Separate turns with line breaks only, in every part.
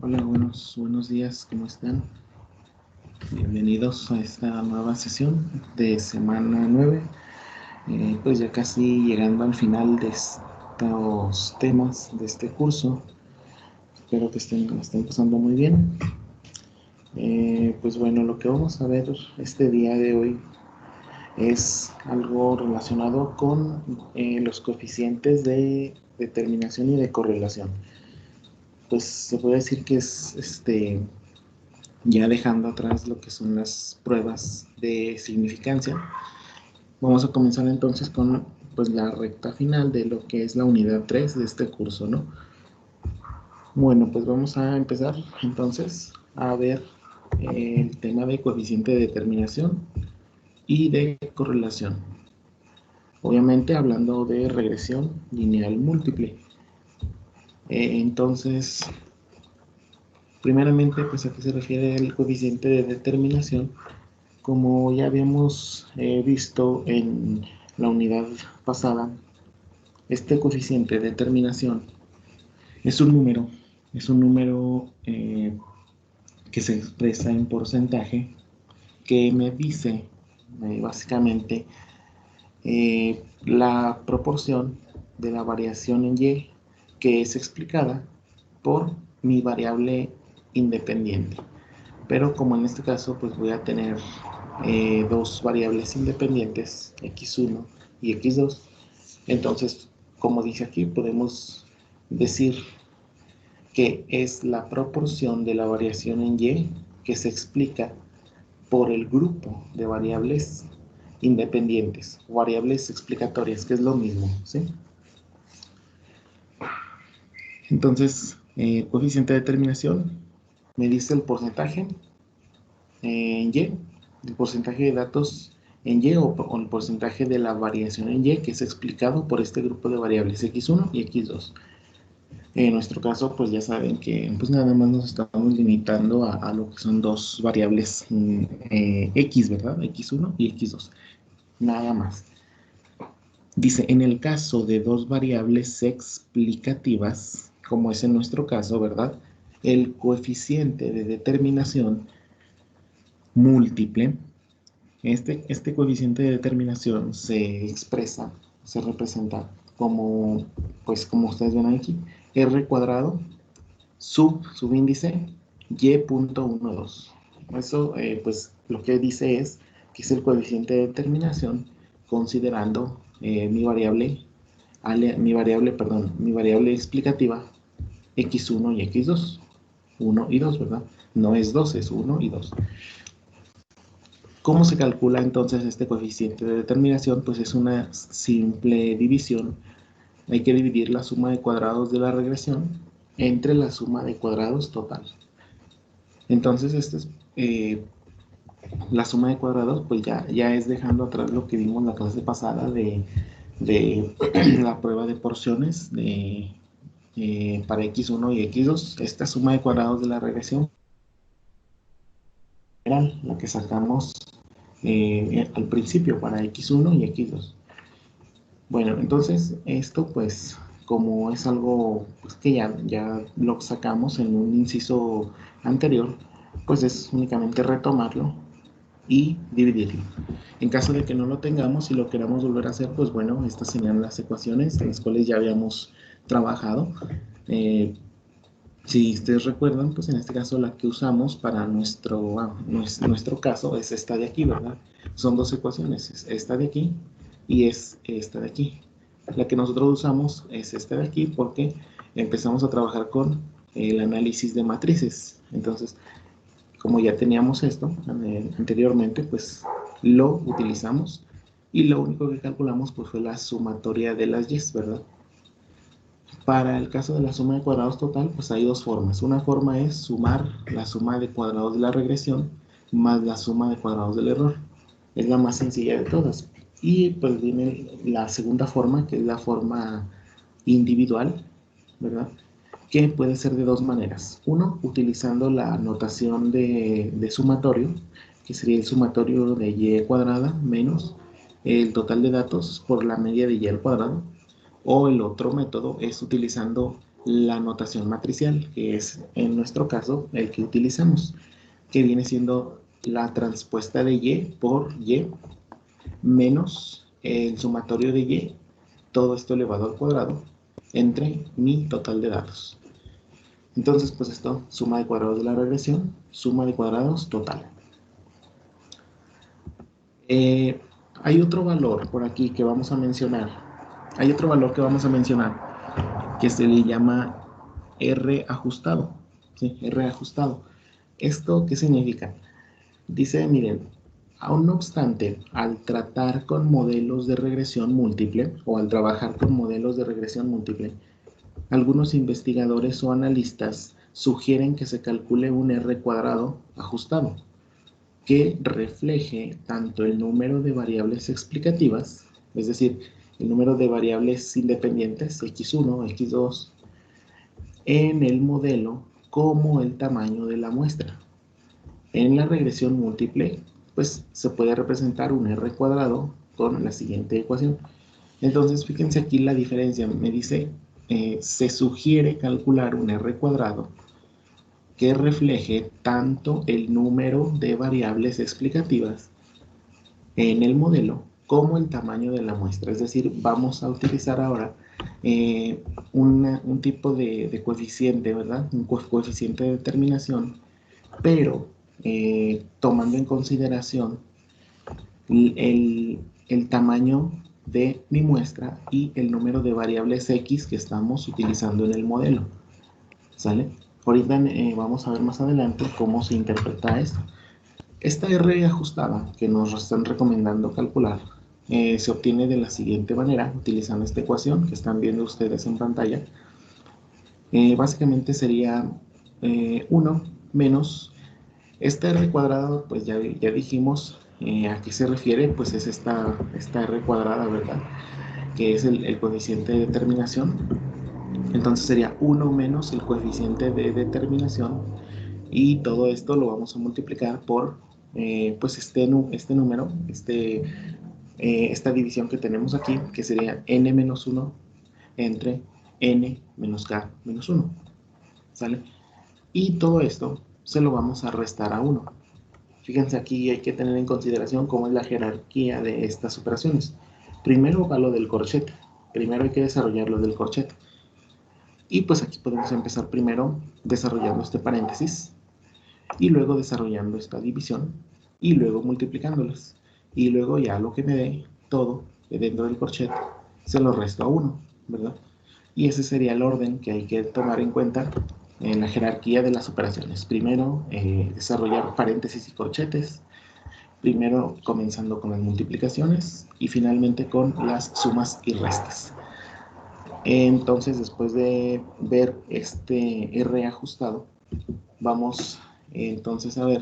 Hola, buenos días, ¿cómo están? Bienvenidos a esta nueva sesión de semana 9. Pues ya casi llegando al final de estos temas de este curso. Espero que estén pasando muy bien. Pues bueno, lo que vamos a ver este día de hoy es algo relacionado con los coeficientes de determinación y de correlación. Pues se puede decir que es ya dejando atrás lo que son las pruebas de significancia. Vamos a comenzar entonces con pues la recta final de lo que es la unidad 3 de este curso, ¿no? Bueno, pues vamos a empezar entonces a ver el tema de coeficiente de determinación y de correlación. Obviamente hablando de regresión lineal múltiple. Entonces, primeramente, pues a qué se refiere el coeficiente de determinación. Como ya habíamos visto en la unidad pasada, este coeficiente de determinación es un número, es un número que se expresa en porcentaje que me dice básicamente la proporción de la variación en Y que es explicada por mi variable independiente. Pero como en este caso pues voy a tener dos variables independientes, x1 y x2, entonces como dice aquí podemos decir que es la proporción de la variación en y que se explica por el grupo de variables independientes, variables explicatorias, que es lo mismo, ¿sí? Entonces, coeficiente de determinación me dice el porcentaje en Y, el porcentaje de datos en Y o el porcentaje de la variación en Y que es explicado por este grupo de variables x1 y x2. En nuestro caso, pues ya saben que pues nada más nos estamos limitando a lo que son dos variables x, ¿verdad? x1 y x2. Nada más. Dice, en el caso de dos variables explicativas, como es en nuestro caso, ¿verdad? El coeficiente de determinación múltiple. Este coeficiente de determinación se expresa, se representa como, pues como ustedes ven aquí, r cuadrado subíndice y.12. Eso, pues lo que dice es que es el coeficiente de determinación considerando mi variable explicativa x1 y x2. 1 y 2, ¿verdad? No es 2, es 1 y 2. ¿Cómo se calcula entonces este coeficiente de determinación? Pues es una simple división. Hay que dividir la suma de cuadrados de la regresión entre la suma de cuadrados total. Entonces, la suma de cuadrados, pues ya es dejando atrás lo que vimos en la clase pasada de la prueba de porciones para x1 y x2. Esta suma de cuadrados de la regresión era la que sacamos al principio para x1 y x2. Bueno, entonces esto pues como es algo pues, que ya lo sacamos en un inciso anterior, pues es únicamente retomarlo y dividirlo. En caso de que no lo tengamos y lo queramos volver a hacer, pues bueno, estas serían las ecuaciones en las cuales ya habíamos trabajado. Si ustedes recuerdan, pues en este caso la que usamos para nuestro caso es esta de aquí, ¿verdad? Son dos ecuaciones, es esta de aquí y es esta de aquí. La que nosotros usamos es esta de aquí porque empezamos a trabajar con el análisis de matrices. Entonces, como ya teníamos esto anteriormente, pues lo utilizamos y lo único que calculamos pues fue la sumatoria de las y, ¿verdad? Para el caso de la suma de cuadrados total, pues hay dos formas. Una forma es sumar la suma de cuadrados de la regresión más la suma de cuadrados del error. Es la más sencilla de todas. Y pues viene la segunda forma, que es la forma individual, ¿verdad? Que puede ser de dos maneras. Uno, utilizando la notación de sumatorio, que sería el sumatorio de y cuadrada menos el total de datos por la media de y al cuadrado. O el otro método es utilizando la notación matricial, que es en nuestro caso el que utilizamos, que viene siendo la transpuesta de y por y menos el sumatorio de y, todo esto elevado al cuadrado, entre mi total de datos. Entonces, pues esto, suma de cuadrados de la regresión, suma de cuadrados total. Hay otro valor por aquí que vamos a mencionar. Hay otro valor que vamos a mencionar que se le llama R ajustado. ¿Sí? R ajustado. ¿Esto qué significa? Dice, miren, aún no obstante, al tratar con modelos de regresión múltiple o al trabajar con modelos de regresión múltiple, algunos investigadores o analistas sugieren que se calcule un R cuadrado ajustado que refleje tanto el número de variables explicativas, es decir, el número de variables independientes, x1, x2, en el modelo como el tamaño de la muestra. En la regresión múltiple, pues se puede representar un R cuadrado con la siguiente ecuación. Entonces, fíjense aquí la diferencia. Me dice, se sugiere calcular un R cuadrado que refleje tanto el número de variables explicativas en el modelo como el tamaño de la muestra. Es decir, vamos a utilizar ahora un tipo de coeficiente, ¿verdad? Un coeficiente de determinación, pero tomando en consideración el tamaño de mi muestra y el número de variables X que estamos utilizando en el modelo. ¿Sale? Ahorita vamos a ver más adelante cómo se interpreta esto. Esta R ajustada que nos están recomendando calcular se obtiene de la siguiente manera, utilizando esta ecuación que están viendo ustedes en pantalla. Básicamente sería 1 menos esta R cuadrada, pues ya dijimos a qué se refiere, pues es esta R cuadrada, ¿verdad? Que es el coeficiente de determinación. Entonces sería 1 menos el coeficiente de determinación y todo esto lo vamos a multiplicar por pues este número, esta división que tenemos aquí, que sería n menos 1 entre n menos k menos 1. ¿Sale? Y todo esto se lo vamos a restar a 1. Fíjense aquí, hay que tener en consideración cómo es la jerarquía de estas operaciones. Primero va lo del corchete. Primero hay que desarrollar lo del corchete. Y pues aquí podemos empezar primero desarrollando este paréntesis y luego desarrollando esta división y luego multiplicándolas. Y luego ya lo que me dé todo dentro del corchete se lo resto a 1, ¿verdad? Y ese sería el orden que hay que tomar en cuenta en la jerarquía de las operaciones. Primero, desarrollar paréntesis y corchetes. Primero, comenzando con las multiplicaciones y finalmente con las sumas y restas. Entonces, después de ver este R ajustado, vamos entonces a ver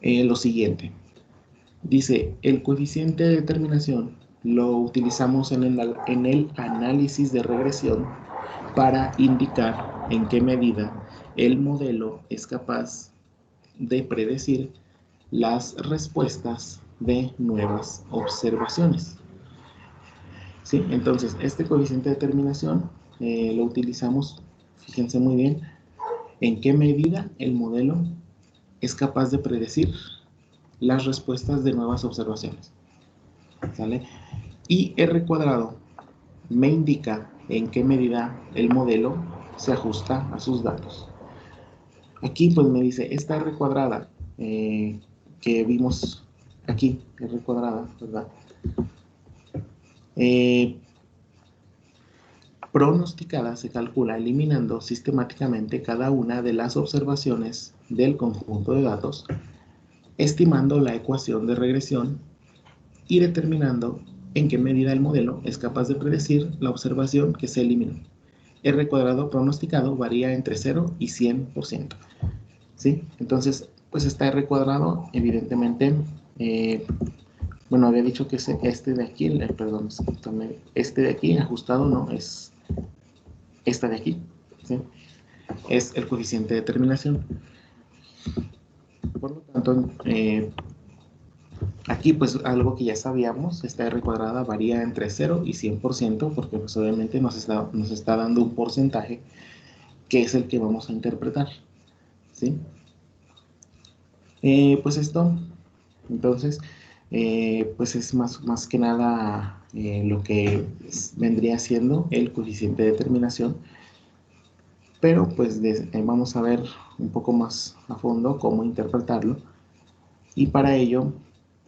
lo siguiente. Dice, el coeficiente de determinación lo utilizamos en el análisis de regresión para indicar en qué medida el modelo es capaz de predecir las respuestas de nuevas observaciones. ¿Sí? Entonces, este coeficiente de determinación lo utilizamos, fíjense muy bien, en qué medida el modelo es capaz de predecir las respuestas de nuevas observaciones. ¿Sale? Y R cuadrado me indica en qué medida el modelo se ajusta a sus datos. Aquí pues me dice esta R cuadrada que vimos aquí, R cuadrada, ¿verdad? Pronosticada se calcula eliminando sistemáticamente cada una de las observaciones del conjunto de datos, estimando la ecuación de regresión y determinando en qué medida el modelo es capaz de predecir la observación que se eliminó. R cuadrado pronosticado varía entre 0 y 100%. ¿Sí? Entonces, pues está R cuadrado, evidentemente, bueno, había dicho que este de aquí, perdón, este de aquí ajustado no, es esta de aquí, ¿sí? Es el coeficiente de determinación. Por lo tanto, Aquí pues algo que ya sabíamos, esta R cuadrada varía entre 0 y 100% porque pues obviamente nos está dando un porcentaje que es el que vamos a interpretar, ¿sí? Pues esto, entonces, pues es más que nada lo que vendría siendo el coeficiente de determinación, pero pues vamos a ver un poco más a fondo cómo interpretarlo, y para ello,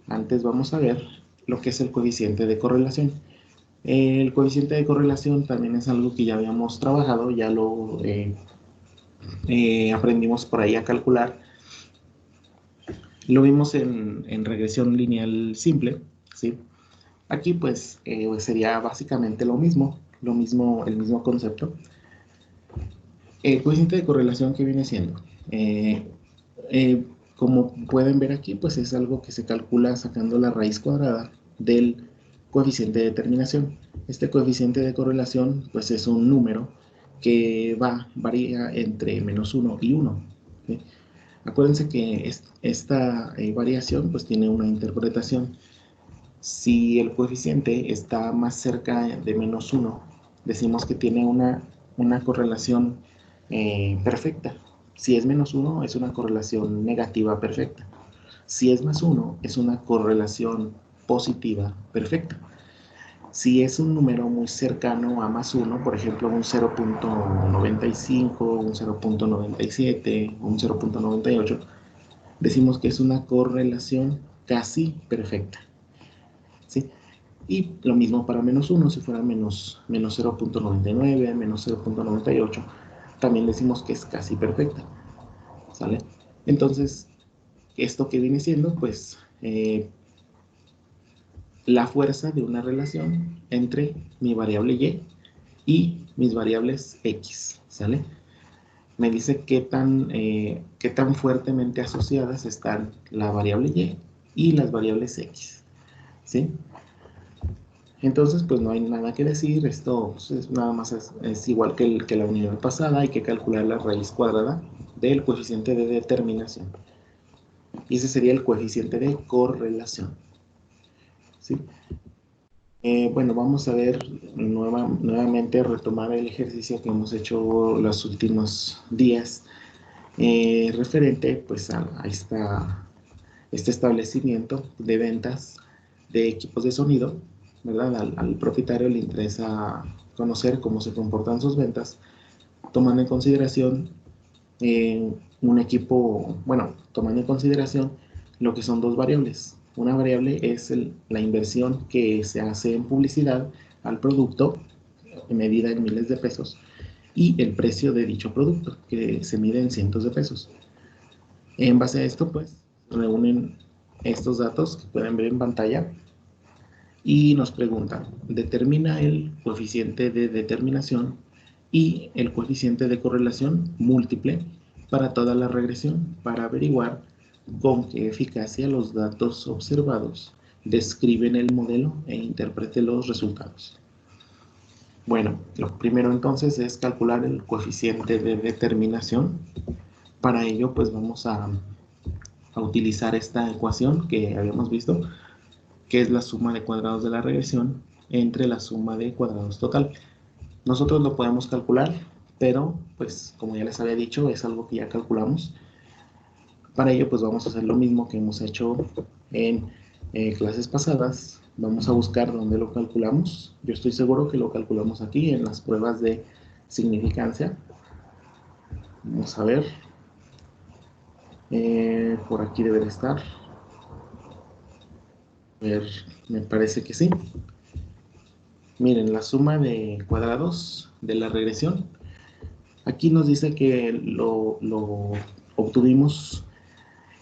antes vamos a ver lo que es el coeficiente de correlación. El coeficiente de correlación también es algo que ya habíamos trabajado, ya lo aprendimos por ahí a calcular. Lo vimos en regresión lineal simple, ¿sí? Aquí pues sería básicamente el mismo concepto. El coeficiente de correlación que viene siendo, eh, como pueden ver aquí, pues es algo que se calcula sacando la raíz cuadrada del coeficiente de determinación. Este coeficiente de correlación pues es un número que varía entre -1 y 1. ¿Sí? Acuérdense que esta variación pues tiene una interpretación. Si el coeficiente está más cerca de -1, decimos que tiene una correlación perfecta. Si es -1, es una correlación negativa perfecta. Si es +1, es una correlación positiva perfecta. Si es un número muy cercano a +1, por ejemplo, un 0.95, un 0.97, un 0.98, decimos que es una correlación casi perfecta, ¿sí? Y lo mismo para -1, si fuera menos 0.99, menos 0.98, también decimos que es casi perfecta, ¿sale? Entonces, esto que viene siendo, pues, la fuerza de una relación entre mi variable y mis variables x, ¿sale? Me dice qué tan fuertemente asociadas están la variable y las variables x, ¿sí? Entonces, pues no hay nada que decir, esto pues, nada más es igual que la unidad pasada, hay que calcular la raíz cuadrada del coeficiente de determinación. Y ese sería el coeficiente de correlación, ¿sí? Bueno, vamos a ver nuevamente retomar el ejercicio que hemos hecho los últimos días, referente pues a este establecimiento de ventas de equipos de sonido, ¿verdad? Al propietario le interesa conocer cómo se comportan sus ventas, tomando en consideración un equipo, bueno, tomando en consideración lo que son dos variables. Una variable es la inversión que se hace en publicidad al producto, medida en miles de pesos, y el precio de dicho producto, que se mide en cientos de pesos. En base a esto, pues, reúnen estos datos que pueden ver en pantalla y nos preguntan, determina el coeficiente de determinación y el coeficiente de correlación múltiple para toda la regresión para averiguar con qué eficacia los datos observados describen el modelo e interprete los resultados. Bueno, lo primero entonces es calcular el coeficiente de determinación. Para ello, pues vamos a utilizar esta ecuación que habíamos visto, que es la suma de cuadrados de la regresión entre la suma de cuadrados total. Nosotros lo podemos calcular, pero pues como ya les había dicho, es algo que ya calculamos. Para ello pues vamos a hacer lo mismo que hemos hecho en clases pasadas. Vamos a buscar dónde lo calculamos. Yo estoy seguro que lo calculamos aquí en las pruebas de significancia. Vamos a ver. Por aquí debe de estar. A ver, me parece que sí. Miren, la suma de cuadrados de la regresión. Aquí nos dice que lo obtuvimos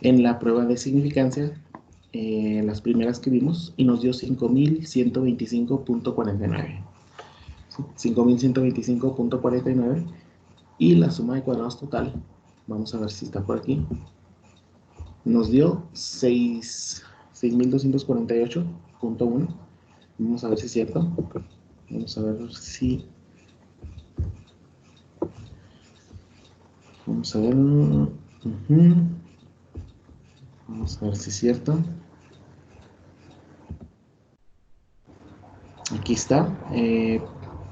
en la prueba de significancia, las primeras que vimos, y nos dio 5125.49. 5125.49. Y la suma de cuadrados total, vamos a ver si está por aquí, nos dio 6248.1. Vamos a ver si es cierto. Vamos a ver si... Vamos a ver... Vamos a ver si es cierto. Aquí está.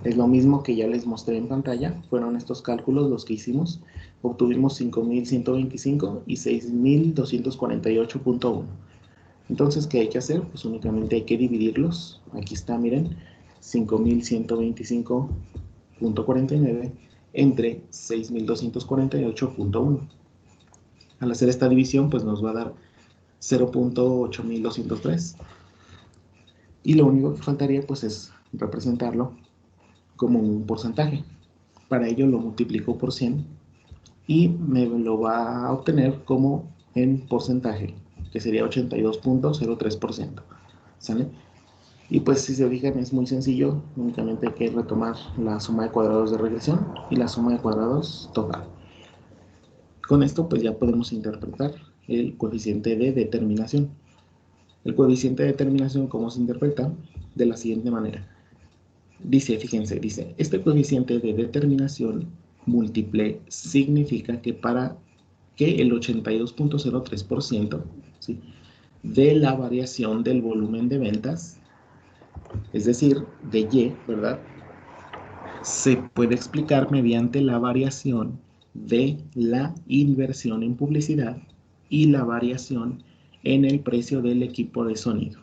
Es lo mismo que ya les mostré en pantalla. Fueron estos cálculos los que hicimos. Obtuvimos 5.125 y 6.248.1. Entonces, ¿qué hay que hacer? Pues únicamente hay que dividirlos. Aquí está, miren. 5.125.49 entre 6.248.1. Al hacer esta división, pues nos va a dar 0.8203. Y lo único que faltaría, pues, es representarlo como un porcentaje. Para ello lo multiplico por 100 y me lo va a obtener como en porcentaje, que sería 82.03%. ¿Sale? Y pues si se fijan es muy sencillo, únicamente hay que retomar la suma de cuadrados de regresión y la suma de cuadrados total. Con esto pues ya podemos interpretar el coeficiente de determinación. El coeficiente de determinación, ¿cómo se interpreta? De la siguiente manera. Dice, fíjense, dice, este coeficiente de determinación múltiple significa que para que el 82.03%, ¿sí?, de la variación del volumen de ventas, es decir, de Y, ¿verdad?, se puede explicar mediante la variación de la inversión en publicidad y la variación en el precio del equipo de sonido.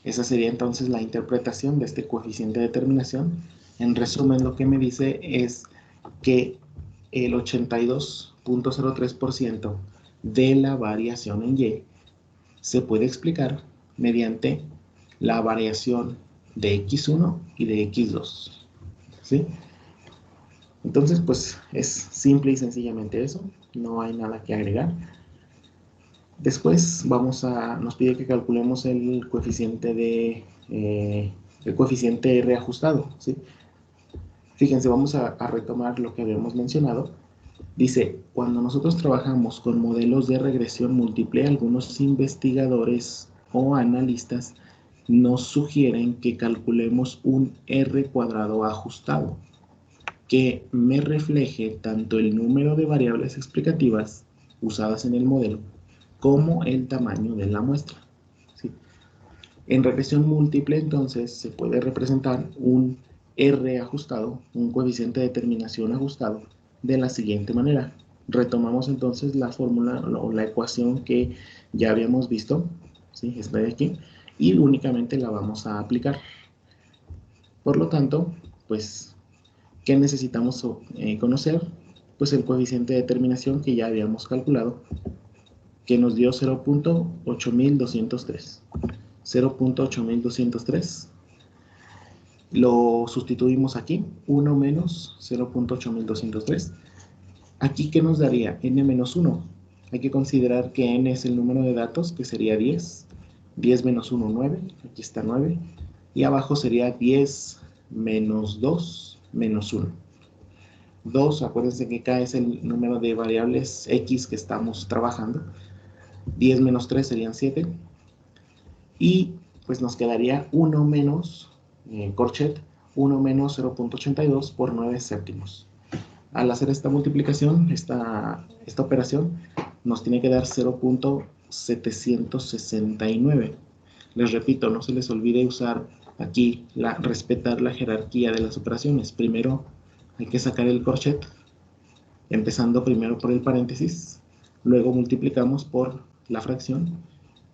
Esa sería entonces la interpretación de este coeficiente de determinación. En resumen, lo que me dice es que el 82.03% de la variación en Y se puede explicar mediante la variación de X1 y de X2. ¿Sí? Entonces, pues es simple y sencillamente eso. No hay nada que agregar. Después nos pide que calculemos el coeficiente R ajustado, ¿sí? Fíjense, vamos a retomar lo que habíamos mencionado. Dice, cuando nosotros trabajamos con modelos de regresión múltiple, algunos investigadores o analistas nos sugieren que calculemos un R cuadrado ajustado, que me refleje tanto el número de variables explicativas usadas en el modelo como el tamaño de la muestra. ¿Sí? En regresión múltiple, entonces, se puede representar un R ajustado, un coeficiente de determinación ajustado, de la siguiente manera. Retomamos entonces la fórmula o la ecuación que ya habíamos visto, ¿sí?, esta de aquí, y únicamente la vamos a aplicar. Por lo tanto, pues, ¿qué necesitamos conocer? Pues el coeficiente de determinación que ya habíamos calculado, que nos dio 0.8203. 0.8203. Lo sustituimos aquí, 1 menos 0.8203. Aquí, ¿qué nos daría? N menos 1. Hay que considerar que n es el número de datos, que sería 10. 10 menos 1, 9. Aquí está 9. Y abajo sería 10 menos 2 menos 1. 2, acuérdense que K es el número de variables X que estamos trabajando. 10 menos 3 serían 7. Y pues nos quedaría 1 menos, corchet, 1 menos 0.82 por 9 séptimos. Al hacer esta multiplicación, esta operación, nos tiene que dar 0.769. Les repito, no se les olvide usar aquí, respetar la jerarquía de las operaciones. Primero hay que sacar el corchet, empezando primero por el paréntesis, luego multiplicamos por la fracción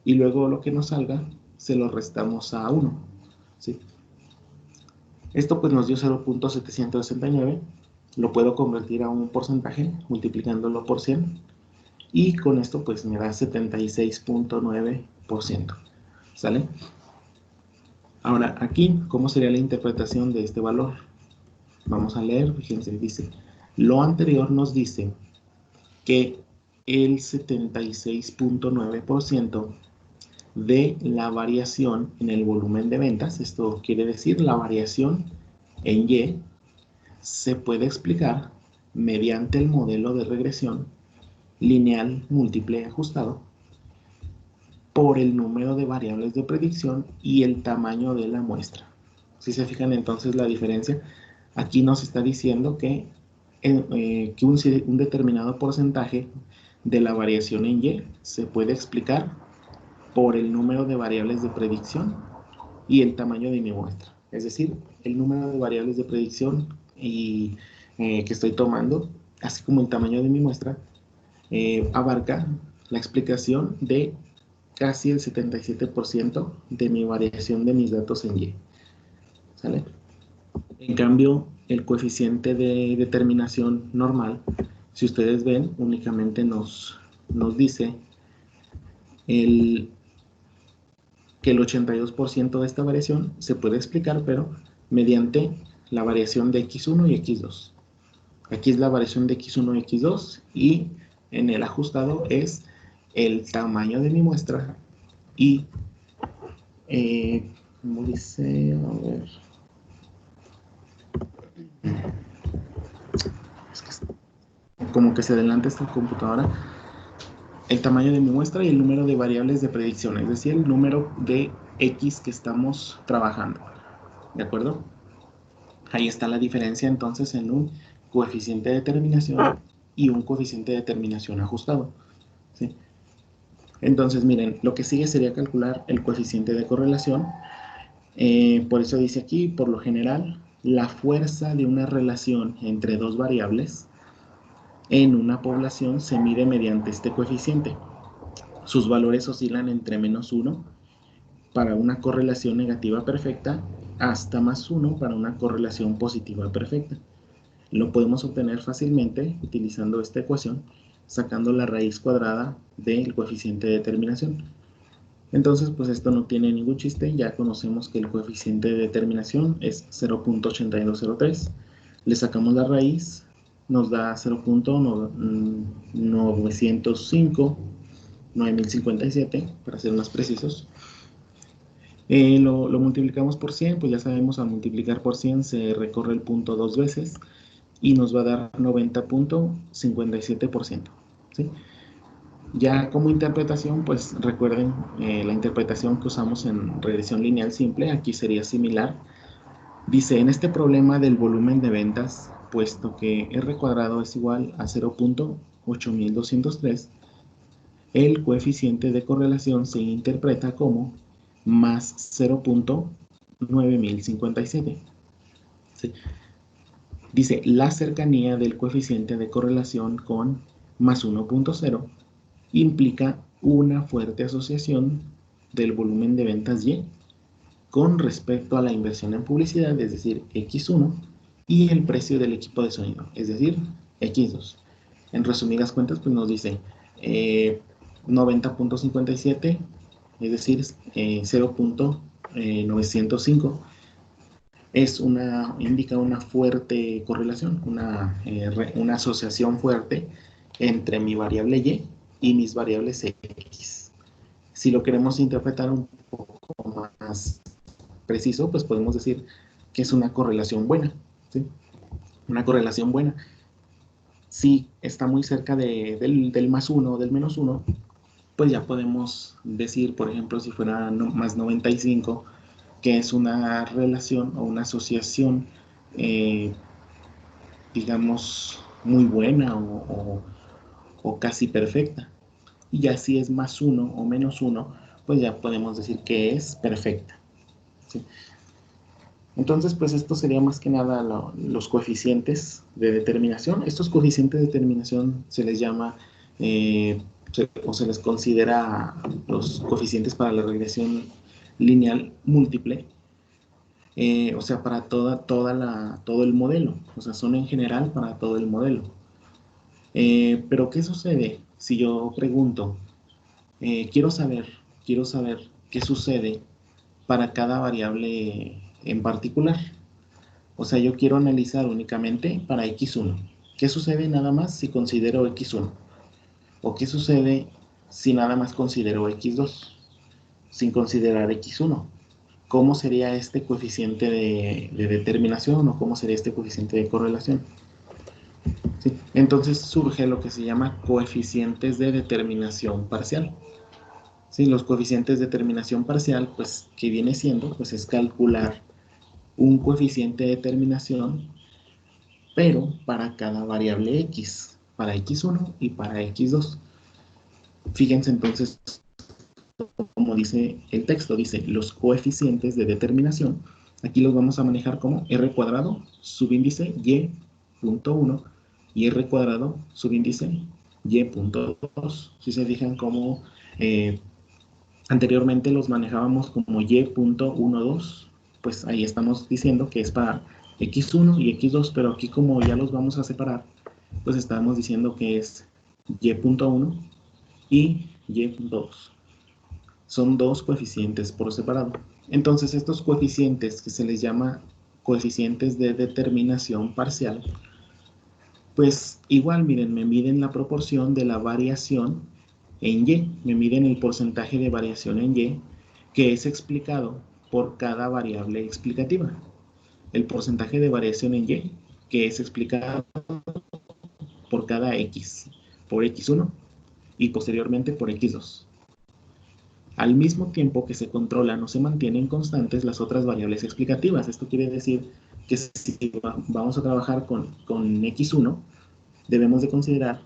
y luego lo que nos salga se lo restamos a 1. ¿Sí? Esto pues nos dio 0.769. Lo puedo convertir a un porcentaje multiplicándolo por 100 y con esto pues me da 76.9%. ¿Sale? Ahora aquí, ¿cómo sería la interpretación de este valor? Vamos a leer, fíjense, dice, lo anterior nos dice que el 76.9% de la variación en el volumen de ventas, esto quiere decir la variación en Y, se puede explicar mediante el modelo de regresión lineal múltiple ajustado por el número de variables de predicción y el tamaño de la muestra. Si se fijan entonces la diferencia, aquí nos está diciendo que un determinado porcentaje de la variación en Y se puede explicar por el número de variables de predicción y el tamaño de mi muestra. Es decir, el número de variables de predicción y, que estoy tomando, así como el tamaño de mi muestra, abarca la explicación de casi el 77% de mi variación de mis datos en Y. ¿Sale? En cambio, el coeficiente de determinación normal, si ustedes ven, únicamente nos dice que el 82% de esta variación se puede explicar, pero mediante la variación de x1 y x2. Aquí es la variación de x1 y x2 y en el ajustado es el tamaño de mi muestra y, ¿cómo dice? A ver. Es que como que se adelanta esta computadora. El tamaño de mi muestra y el número de variables de predicción, es decir, el número de X que estamos trabajando. ¿De acuerdo? Ahí está la diferencia entonces en un coeficiente de determinación y un coeficiente de determinación ajustado. ¿Sí? Entonces, miren, lo que sigue sería calcular el coeficiente de correlación. Por eso dice aquí, por lo general, la fuerza de una relación entre dos variables en una población se mide mediante este coeficiente. Sus valores oscilan entre -1 para una correlación negativa perfecta hasta +1 para una correlación positiva perfecta. Lo podemos obtener fácilmente utilizando esta ecuación, sacando la raíz cuadrada del coeficiente de determinación. Entonces, pues esto no tiene ningún chiste, ya conocemos que el coeficiente de determinación es 0.8203. Le sacamos la raíz, nos da 0.905, 9057, para ser más precisos. Lo multiplicamos por 100, pues ya sabemos, al multiplicar por 100 se recorre el punto 2 veces y nos va a dar 90.57%. ¿Sí? Ya como interpretación, pues recuerden la interpretación que usamos en regresión lineal simple, aquí sería similar. Dice, en este problema del volumen de ventas, puesto que R cuadrado es igual a 0.8203, el coeficiente de correlación se interpreta como más 0.9057. ¿Sí? Dice, la cercanía del coeficiente de correlación con más 1.0 implica una fuerte asociación del volumen de ventas Y con respecto a la inversión en publicidad, es decir, X1, y el precio del equipo de sonido, es decir, X2. En resumidas cuentas, pues nos dice 90.57, es decir, 0.905. Indica una fuerte correlación, una asociación fuerte entre mi variable Y mis variables X. Si lo queremos interpretar un poco más preciso, pues podemos decir que es una correlación buena, ¿sí? Una correlación buena. Si está muy cerca del +1 o del -1, pues ya podemos decir, por ejemplo, si fuera más 95, que es una relación o una asociación, digamos, muy buena o casi perfecta. Y ya si es +1 o -1, pues ya podemos decir que es perfecta. ¿Sí? Entonces, pues esto sería más que nada los coeficientes de determinación. Estos coeficientes de determinación se les llama o se les considera los coeficientes para la regresión lineal múltiple. O sea, para todo el modelo. O sea, son en general para todo el modelo. Pero, ¿qué sucede si yo pregunto, quiero saber qué sucede para cada variable en particular? O sea, yo quiero analizar únicamente para X1. ¿Qué sucede nada más si considero X1? ¿O qué sucede si nada más considero X2 sin considerar X1? ¿Cómo sería este coeficiente de determinación o cómo sería este coeficiente de correlación? ¿Sí? Entonces surge lo que se llama coeficientes de determinación parcial. ¿Sí? Los coeficientes de determinación parcial, pues, ¿qué viene siendo? Pues es calcular un coeficiente de determinación, pero para cada variable X, para X1 y para X2. Fíjense entonces como dice el texto, dice los coeficientes de determinación. Aquí los vamos a manejar como r cuadrado subíndice y punto 1 y r cuadrado subíndice y punto 2. Si se fijan como anteriormente los manejábamos como y.12, pues ahí estamos diciendo que es para x1 y x2, pero aquí como ya los vamos a separar, pues estamos diciendo que es y.1 y y.2. Son dos coeficientes por separado. Entonces estos coeficientes que se les llama coeficientes de determinación parcial, pues igual, miren, me miden la proporción de la variación en y, me miden el porcentaje de variación en y, que es explicado por cada variable explicativa. El porcentaje de variación en y, que es explicado por cada x, por x1 y posteriormente por x2. Al mismo tiempo que se controlan o se mantienen constantes las otras variables explicativas. Esto quiere decir que si vamos a trabajar con x1, debemos de considerar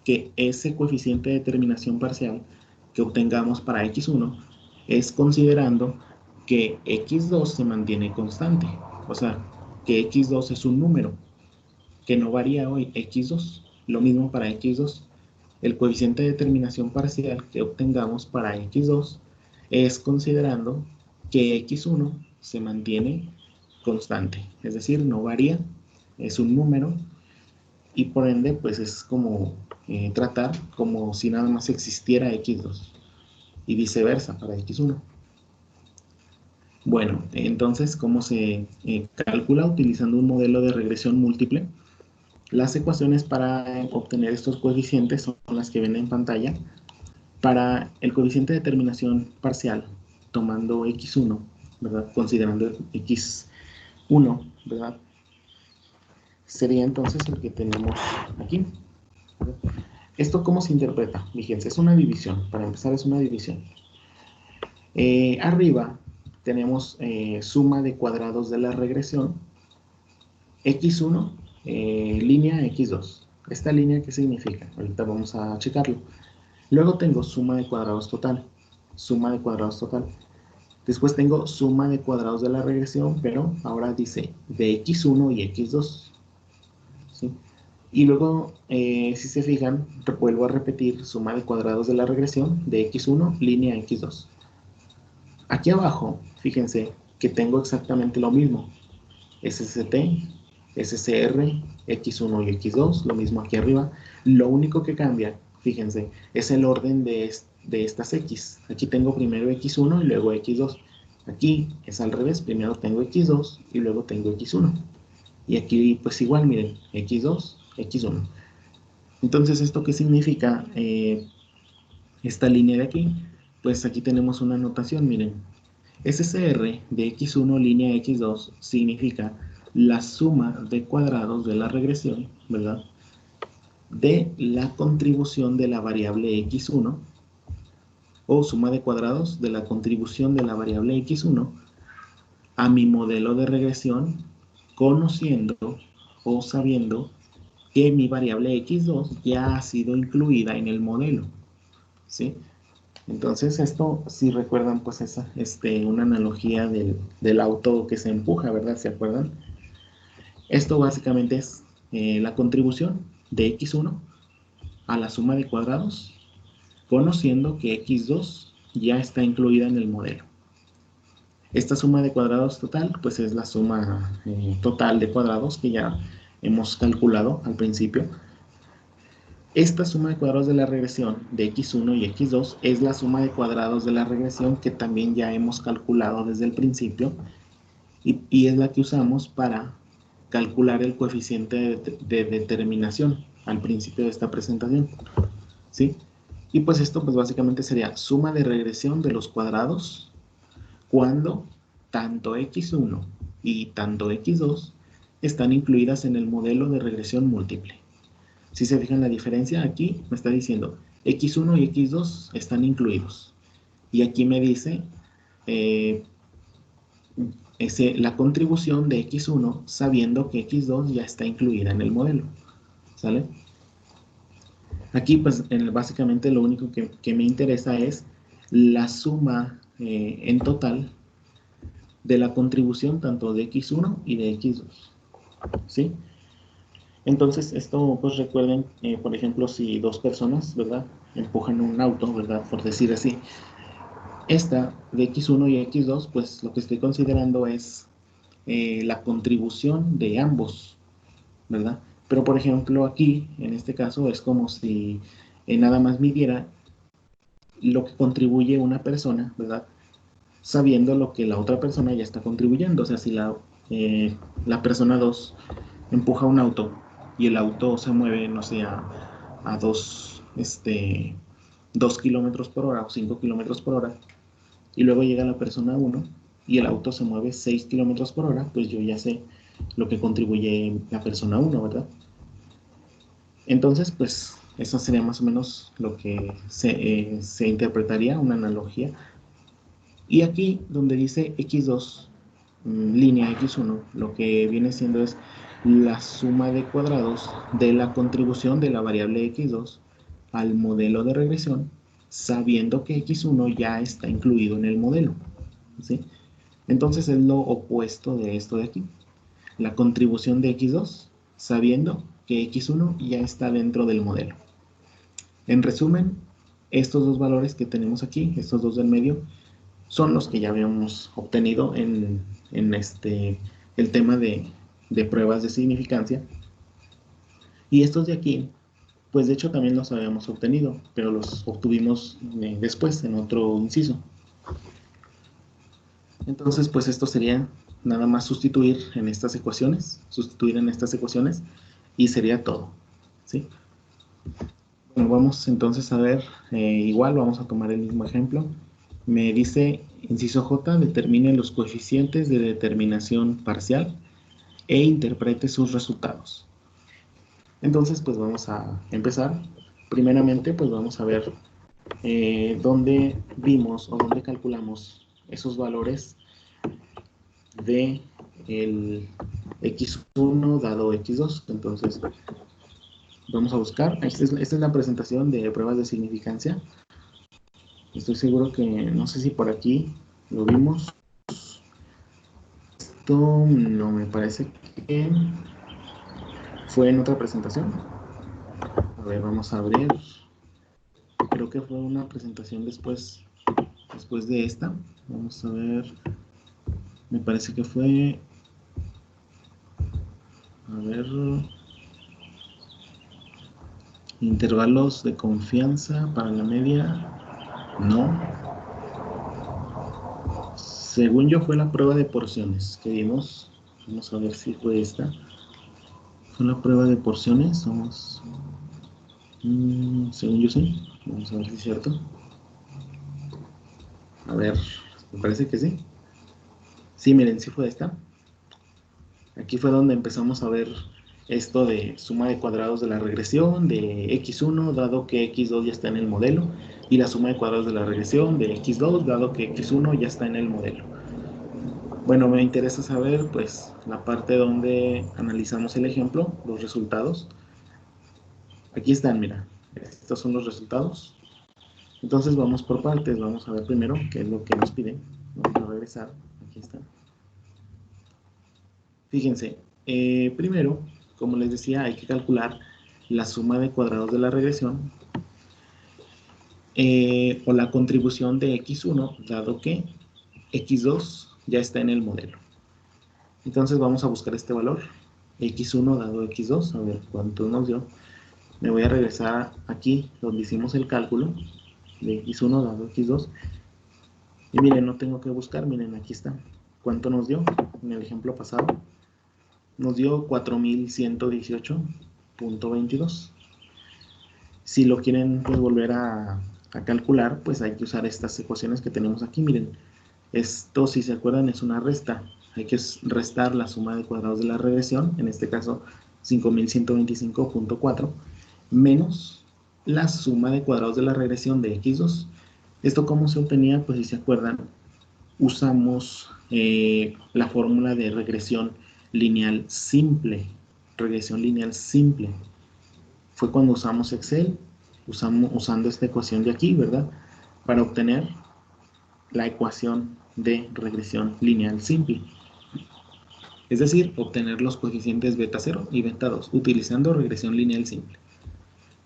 que ese coeficiente de determinación parcial que obtengamos para x1 es considerando que x2 se mantiene constante. O sea, que x2 es un número que no varía hoy, x2. Lo mismo para x2. El coeficiente de determinación parcial que obtengamos para x2 es considerando que x1 se mantiene constante, es decir, no varía, es un número y por ende pues es como tratar como si nada más existiera x2 y viceversa para x1. Bueno, entonces, ¿cómo se calcula? Utilizando un modelo de regresión múltiple. Las ecuaciones para obtener estos coeficientes son las que ven en pantalla. Para el coeficiente de determinación parcial, tomando x1, ¿verdad? Considerando x1, ¿verdad? Sería entonces el que tenemos aquí. ¿Verdad? ¿Esto cómo se interpreta? Fíjense, es una división. Para empezar, es una división. Arriba tenemos suma de cuadrados de la regresión. x1, línea x2. ¿Esta línea qué significa? Ahorita vamos a checarlo. Luego tengo suma de cuadrados total. Suma de cuadrados total. Después tengo suma de cuadrados de la regresión, pero ahora dice de x1 y x2. ¿Sí? Y luego, si se fijan, vuelvo a repetir suma de cuadrados de la regresión de x1, línea x2. Aquí abajo, fíjense que tengo exactamente lo mismo. SCT, SCR, x1 y x2, lo mismo aquí arriba. Lo único que cambia, fíjense, es el orden de estas x. Aquí tengo primero x1 y luego x2. Aquí es al revés, primero tengo x2 y luego tengo x1. Y aquí pues igual, miren, x2, x1. Entonces, ¿esto qué significa? Esta línea de aquí, pues aquí tenemos una notación, miren. SCR de x1 línea x2 significa la suma de cuadrados de la regresión, ¿verdad? De la contribución de la variable x1 o suma de cuadrados de la contribución de la variable x1 a mi modelo de regresión, conociendo o sabiendo que mi variable x2 ya ha sido incluida en el modelo, ¿sí? Entonces esto, si recuerdan, pues es una analogía del auto que se empuja, ¿verdad? ¿Se acuerdan? Esto básicamente es la contribución de x1 a la suma de cuadrados, conociendo que x2 ya está incluida en el modelo. Esta suma de cuadrados total, pues es la suma total de cuadrados que ya hemos calculado al principio. Esta suma de cuadrados de la regresión de x1 y x2 es la suma de cuadrados de la regresión que también ya hemos calculado desde el principio y es la que usamos para calcular el coeficiente de determinación al principio de esta presentación, ¿sí? Y pues esto pues básicamente sería suma de regresión de los cuadrados cuando tanto x1 y tanto x2 están incluidas en el modelo de regresión múltiple. Si se fijan la diferencia, aquí me está diciendo x1 y x2 están incluidos. Y aquí me dice la contribución de x1 sabiendo que x2 ya está incluida en el modelo. ¿Sale? Aquí pues básicamente lo único que me interesa es la suma en total de la contribución tanto de X1 y de X2, ¿sí? Entonces, esto, pues recuerden, por ejemplo, si dos personas, ¿verdad?, empujan un auto, ¿verdad?, por decir así, esta de X1 y X2, pues lo que estoy considerando es la contribución de ambos, ¿verdad? Pero, por ejemplo, aquí, en este caso, es como si nada más midiera lo que contribuye una persona, ¿verdad?, sabiendo lo que la otra persona ya está contribuyendo. O sea, si la persona 2 empuja un auto y el auto se mueve, no sé, a 2 kilómetros por hora o 5 kilómetros por hora, y luego llega la persona 1 y el auto se mueve 6 kilómetros por hora, pues yo ya sé lo que contribuye la persona 1, ¿verdad? Entonces, pues eso sería más o menos lo que se interpretaría, una analogía. Y aquí donde dice X2, línea X1, lo que viene siendo es la suma de cuadrados de la contribución de la variable X2 al modelo de regresión, sabiendo que X1 ya está incluido en el modelo, ¿sí? Entonces es lo opuesto de esto de aquí. La contribución de X2, sabiendo que X1 ya está dentro del modelo. En resumen, estos dos valores que tenemos aquí, estos dos del medio, son los que ya habíamos obtenido en el tema de pruebas de significancia. Y estos de aquí, pues de hecho también los habíamos obtenido, pero los obtuvimos después en otro inciso. Entonces, pues esto sería nada más sustituir en estas ecuaciones, y sería todo, ¿sí? Bueno, vamos entonces a ver, igual vamos a tomar el mismo ejemplo. Me dice, inciso J, determine los coeficientes de determinación parcial e interprete sus resultados. Entonces, pues vamos a empezar. Primeramente, pues vamos a ver dónde vimos o dónde calculamos esos valores de el X1 dado X2. Entonces, vamos a buscar. Esta es la presentación de pruebas de significancia. Estoy seguro que, no sé si por aquí lo vimos. Esto no me parece que fue en otra presentación. A ver, vamos a abrir. Creo que fue una presentación después de esta. Vamos a ver. Me parece que fue... A ver... Intervalos de confianza para la media. No. Según yo fue la prueba de porciones que vimos. Vamos a ver si fue esta. Fue la prueba de porciones. Vamos... según yo sí. Vamos a ver si es cierto. A ver, me parece que sí. Sí, miren, sí fue esta. Aquí fue donde empezamos a ver esto de suma de cuadrados de la regresión de X1, dado que X2 ya está en el modelo, y la suma de cuadrados de la regresión de X2, dado que X1 ya está en el modelo. Bueno, me interesa saber, pues, la parte donde analizamos el ejemplo, los resultados. Aquí están, mira, estos son los resultados. Entonces vamos por partes, vamos a ver primero qué es lo que nos piden. Vamos a regresar, aquí está. Fíjense, primero, como les decía, hay que calcular la suma de cuadrados de la regresión o la contribución de X1, dado que X2 ya está en el modelo. Entonces vamos a buscar este valor, X1 dado X2, a ver cuánto nos dio. Me voy a regresar aquí donde hicimos el cálculo de X1 dado X2. Y miren, no tengo que buscar, miren, aquí está. ¿Cuánto nos dio en el ejemplo pasado? Nos dio 4118.22. Si lo quieren pues, volver a calcular, pues hay que usar estas ecuaciones que tenemos aquí. Miren, esto, si se acuerdan, es una resta. Hay que restar la suma de cuadrados de la regresión, en este caso 5125.4, menos la suma de cuadrados de la regresión de X2. ¿Esto cómo se obtenía? Pues si se acuerdan, usamos la fórmula de regresión lineal simple. Regresión lineal simple. Fue cuando usamos Excel, usando esta ecuación de aquí, ¿verdad? Para obtener la ecuación de regresión lineal simple. Es decir, obtener los coeficientes beta 0 y beta 2 utilizando regresión lineal simple.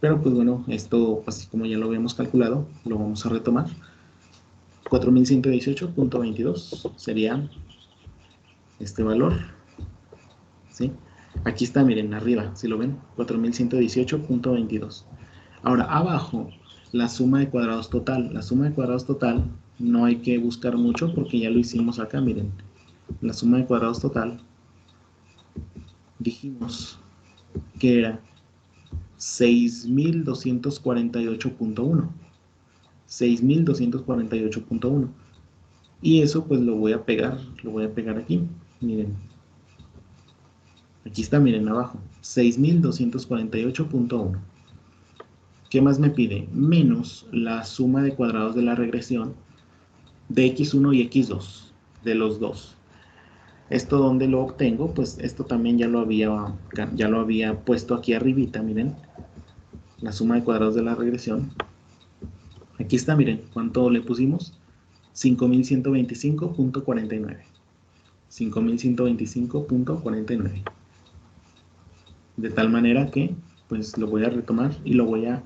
Pero pues bueno, esto, así como ya lo habíamos calculado, lo vamos a retomar. 4118.22 sería este valor, ¿sí? Aquí está, miren, arriba, si lo ven, 4118.22. Ahora, abajo, la suma de cuadrados total. La suma de cuadrados total no hay que buscar mucho porque ya lo hicimos acá, miren. La suma de cuadrados total, dijimos que era 6248.1. 6248.1. Y eso pues lo voy a pegar aquí, miren. Aquí está, miren, abajo, 6248.1. ¿Qué más me pide? Menos la suma de cuadrados de la regresión de x1 y x2, de los dos. ¿Esto dónde lo obtengo? Pues esto también ya lo había puesto aquí arribita, miren. La suma de cuadrados de la regresión. Aquí está, miren, ¿cuánto le pusimos? 5125.49. 5125.49. De tal manera que, pues lo voy a retomar y lo voy a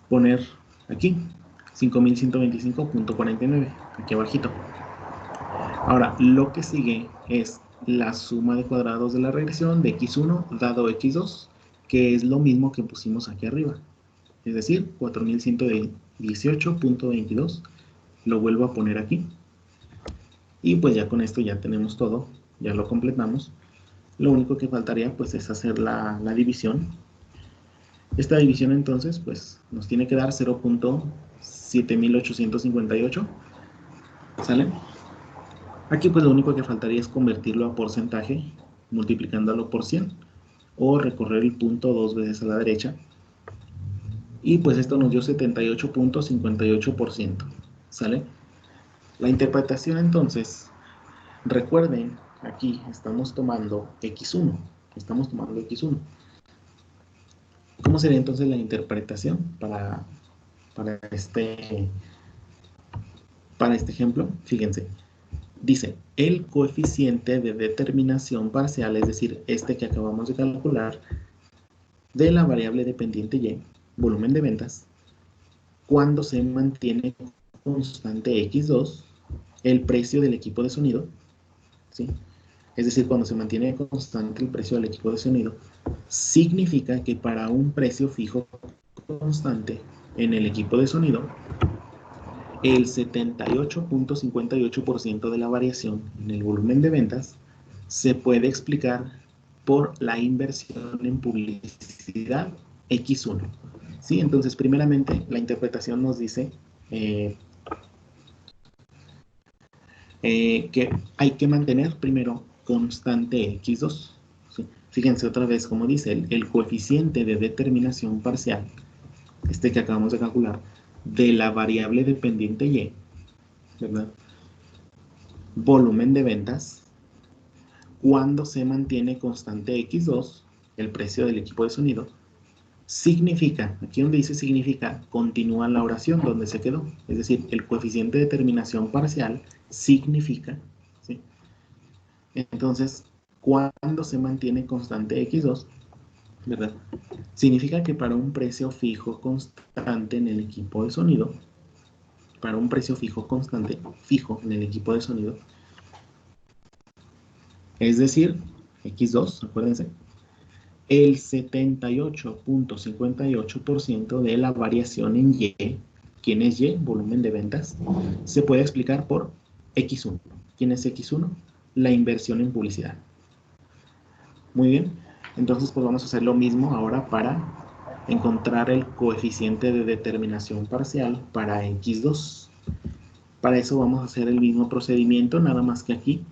poner aquí. 5125.49, aquí abajito. Ahora, lo que sigue es la suma de cuadrados de la regresión de x1 dado x2, que es lo mismo que pusimos aquí arriba. Es decir, 4118.22. Lo vuelvo a poner aquí. Y pues ya con esto ya tenemos todo, ya lo completamos. Lo único que faltaría pues es hacer la división. Esta división entonces pues nos tiene que dar 0.7858. ¿Sale? Aquí pues lo único que faltaría es convertirlo a porcentaje multiplicándolo por 100 o recorrer el punto dos veces a la derecha. Y pues esto nos dio 78.58%. ¿Sale? La interpretación entonces, recuerden, aquí estamos tomando x1. Estamos tomando x1. ¿Cómo sería entonces la interpretación para este ejemplo? Fíjense, dice, el coeficiente de determinación parcial, es decir, este que acabamos de calcular, de la variable dependiente y, volumen de ventas, cuando se mantiene constante x2, el precio del equipo de sonido, ¿sí? Es decir, cuando se mantiene constante el precio del equipo de sonido, significa que para un precio fijo constante en el equipo de sonido, el 78.58% de la variación en el volumen de ventas se puede explicar por la inversión en publicidad X1. ¿Sí? Entonces, primeramente, la interpretación nos dice que hay que mantener primero constante X2. ¿Sí? Fíjense otra vez como dice, el coeficiente de determinación parcial, este que acabamos de calcular, de la variable dependiente Y, ¿verdad? Volumen de ventas, cuando se mantiene constante X2, el precio del equipo de sonido, significa, aquí donde dice significa, continúa la oración donde se quedó. Es decir, el coeficiente de determinación parcial significa, ¿sí? Entonces, cuando se mantiene constante X2, ¿verdad? Significa que para un precio fijo constante en el equipo de sonido, para un precio fijo constante, fijo en el equipo de sonido, es decir, X2, acuérdense, el 78.58% de la variación en Y, ¿quién es Y? Volumen de ventas, se puede explicar por X1. ¿Quién es X1? La inversión en publicidad. Muy bien, entonces pues vamos a hacer lo mismo ahora para encontrar el coeficiente de determinación parcial para X2. Para eso vamos a hacer el mismo procedimiento, nada más que aquí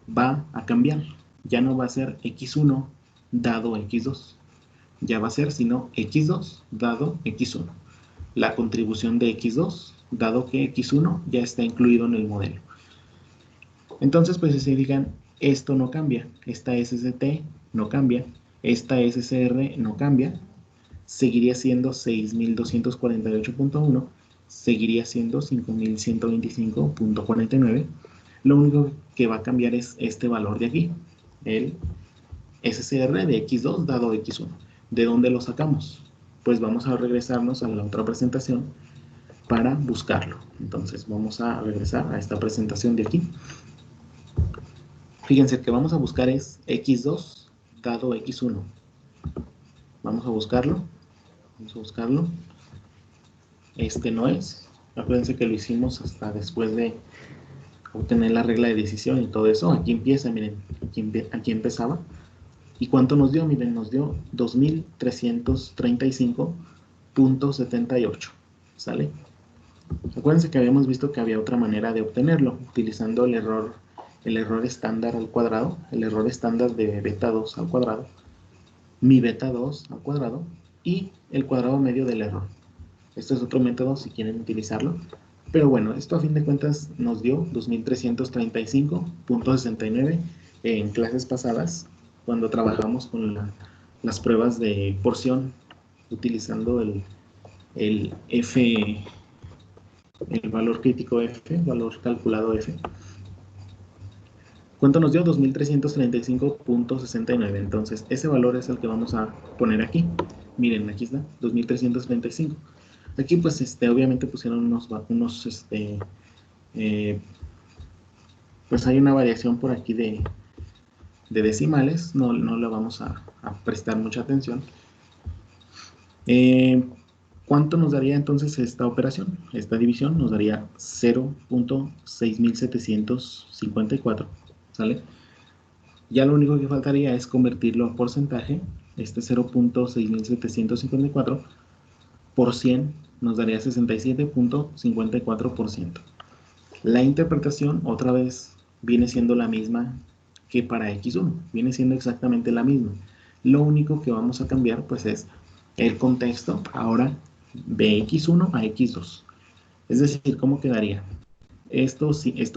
va a cambiar. Ya no va a ser X1 dado X2. Ya va a ser sino X2 dado X1. La contribución de X2 dado que X1 ya está incluido en el modelo. Entonces pues si se digan, esto no cambia, esta SST no cambia, esta SCR no cambia, seguiría siendo 6248.1, seguiría siendo 5125.49. Lo único que va a cambiar es este valor de aquí, el SCR de X2 dado X1. ¿De dónde lo sacamos? Pues vamos a regresarnos a la otra presentación para buscarlo. Entonces vamos a regresar a esta presentación de aquí. Fíjense que vamos a buscar es X2 dado X1. Vamos a buscarlo. Vamos a buscarlo. Este no es. Acuérdense que lo hicimos hasta después de obtener la regla de decisión y todo eso. Aquí empieza, miren. Aquí empezaba. ¿Y cuánto nos dio? Miren, nos dio 2335.78. ¿Sale? Acuérdense que habíamos visto que había otra manera de obtenerlo, utilizando el error estándar al cuadrado, el error estándar de beta 2 al cuadrado, mi beta 2 al cuadrado y el cuadrado medio del error. Este es otro método si quieren utilizarlo. Pero bueno, esto a fin de cuentas nos dio 2335.69 en clases pasadas, cuando trabajamos con las pruebas de porción, utilizando el F, el valor crítico F, valor calculado F. ¿Cuánto nos dio? 2335.69. Entonces, ese valor es el que vamos a poner aquí. Miren, aquí está, 2335. Aquí, pues, obviamente pusieron unos pues hay una variación por aquí de decimales. No le vamos a prestar mucha atención. ¿Cuánto nos daría entonces esta operación? Esta división nos daría 0.6754. ¿Sale? Ya lo único que faltaría es convertirlo a porcentaje. Este 0.6754 por 100 nos daría 67.54%. La interpretación otra vez viene siendo la misma que para X1. Viene siendo exactamente la misma. Lo único que vamos a cambiar pues es el contexto ahora de X1 a X2. Es decir, ¿cómo quedaría? Esto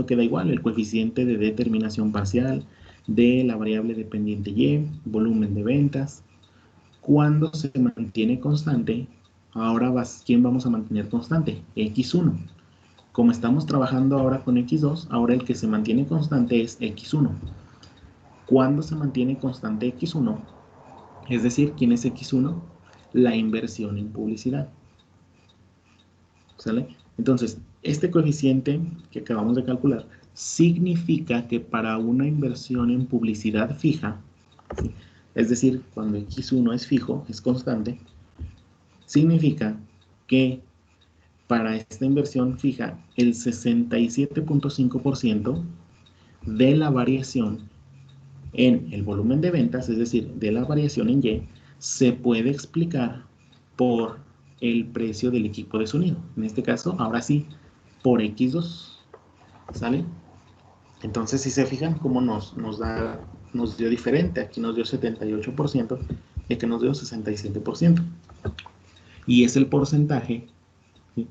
queda igual, el coeficiente de determinación parcial de la variable dependiente Y, volumen de ventas. Cuando se mantiene constante, ahora ¿quién vamos a mantener constante? X1. Como estamos trabajando ahora con X2, ahora el que se mantiene constante es X1. Cuando se mantiene constante X1, es decir, ¿quién es X1? La inversión en publicidad. ¿Sale? Entonces, este coeficiente que acabamos de calcular significa que para una inversión en publicidad fija, ¿sí? Es decir, cuando X1 es fijo, es constante, significa que para esta inversión fija, el 67.5% de la variación en el volumen de ventas, es decir, de la variación en Y, se puede explicar por el precio del equipo de sonido. En este caso, ahora sí, por X2, ¿sale? Entonces, si se fijan cómo nos dio diferente, aquí nos dio 78% y aquí nos dio 67%. Y es el porcentaje, ¿sí?,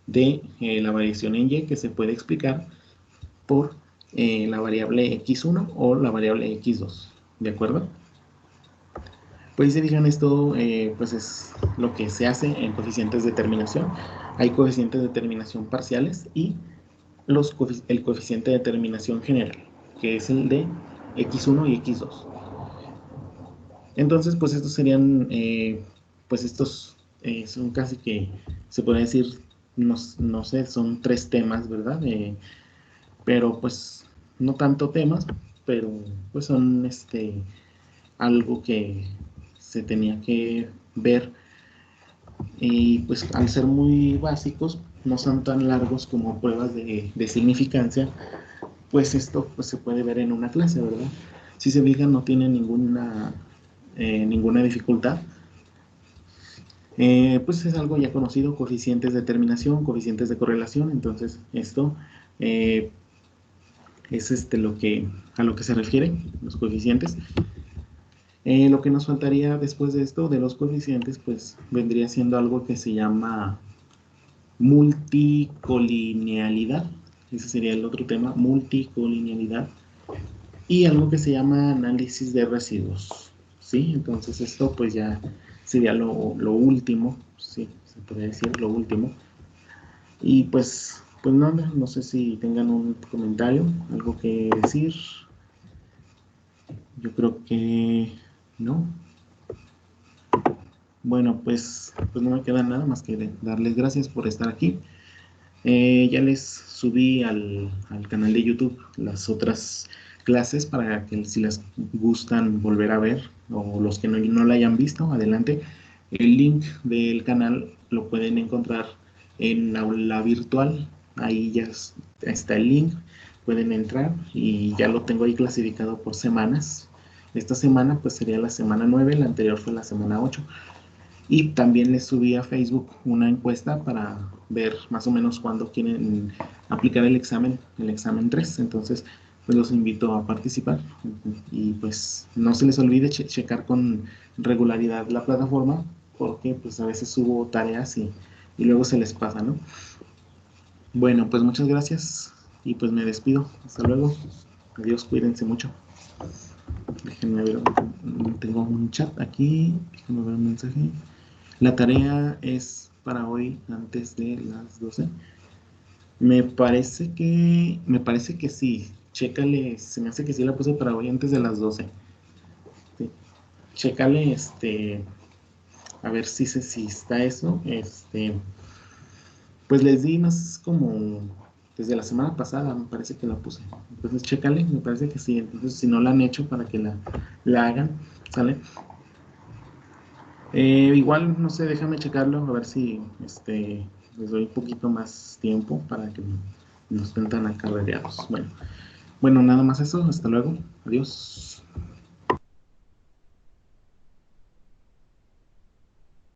de la variación en Y que se puede explicar por la variable X1 o la variable X2, ¿de acuerdo? Pues si fijan esto, pues es lo que se hace en coeficientes de terminación. Hay coeficientes de terminación parciales y el coeficiente de terminación general, que es el de X1 y X2. Entonces, pues estos serían, pues estos son casi que, se puede decir, no sé, son 3 temas, ¿verdad? Pero pues no tanto temas, pero pues son algo que se tenía que ver, y pues al ser muy básicos, no son tan largos como pruebas de significancia, pues esto pues se puede ver en una clase, ¿verdad? Si se fijan, no tiene ninguna dificultad. Pues es algo ya conocido, coeficientes de terminación, coeficientes de correlación. Entonces esto es a lo que se refiere los coeficientes. Lo que nos faltaría después de esto, de los coeficientes, pues vendría siendo algo que se llama multicolinealidad. Ese sería el otro tema, multicolinealidad. Y algo que se llama análisis de residuos, ¿sí? Entonces esto pues ya sería lo último, ¿sí? Se podría decir lo último. Y pues nada, no sé si tengan un comentario, algo que decir. Yo creo que no. Bueno, pues no me queda nada más que darles gracias por estar aquí. Ya les subí al canal de YouTube las otras clases para que si les gustan volver a ver o los que no la hayan visto, adelante. El link del canal lo pueden encontrar en aula virtual. Ahí ya está el link. Pueden entrar y ya lo tengo ahí clasificado por semanas. Esta semana pues sería la semana 9, la anterior fue la semana 8. Y también les subí a Facebook una encuesta para ver más o menos cuándo quieren aplicar el examen 3. Entonces, pues los invito a participar. Y pues no se les olvide checar con regularidad la plataforma, porque pues a veces subo tareas y luego se les pasa, ¿no? Bueno, pues muchas gracias y pues me despido. Hasta luego. Adiós, cuídense mucho. Déjenme ver, tengo un chat aquí. Déjenme ver un mensaje. La tarea es para hoy antes de las 12. Me parece que sí. Chécale, se me hace que sí la puse para hoy antes de las 12. Sí. Chécale, a ver si está eso. Pues les di más como desde la semana pasada, me parece que la puse. Entonces, chécale, me parece que sí. Entonces, si no la han hecho, para que la hagan, ¿sale? Igual, no sé, déjame checarlo, a ver si les doy un poquito más tiempo para que no estén tan acarreados. Bueno, nada más eso, hasta luego, adiós.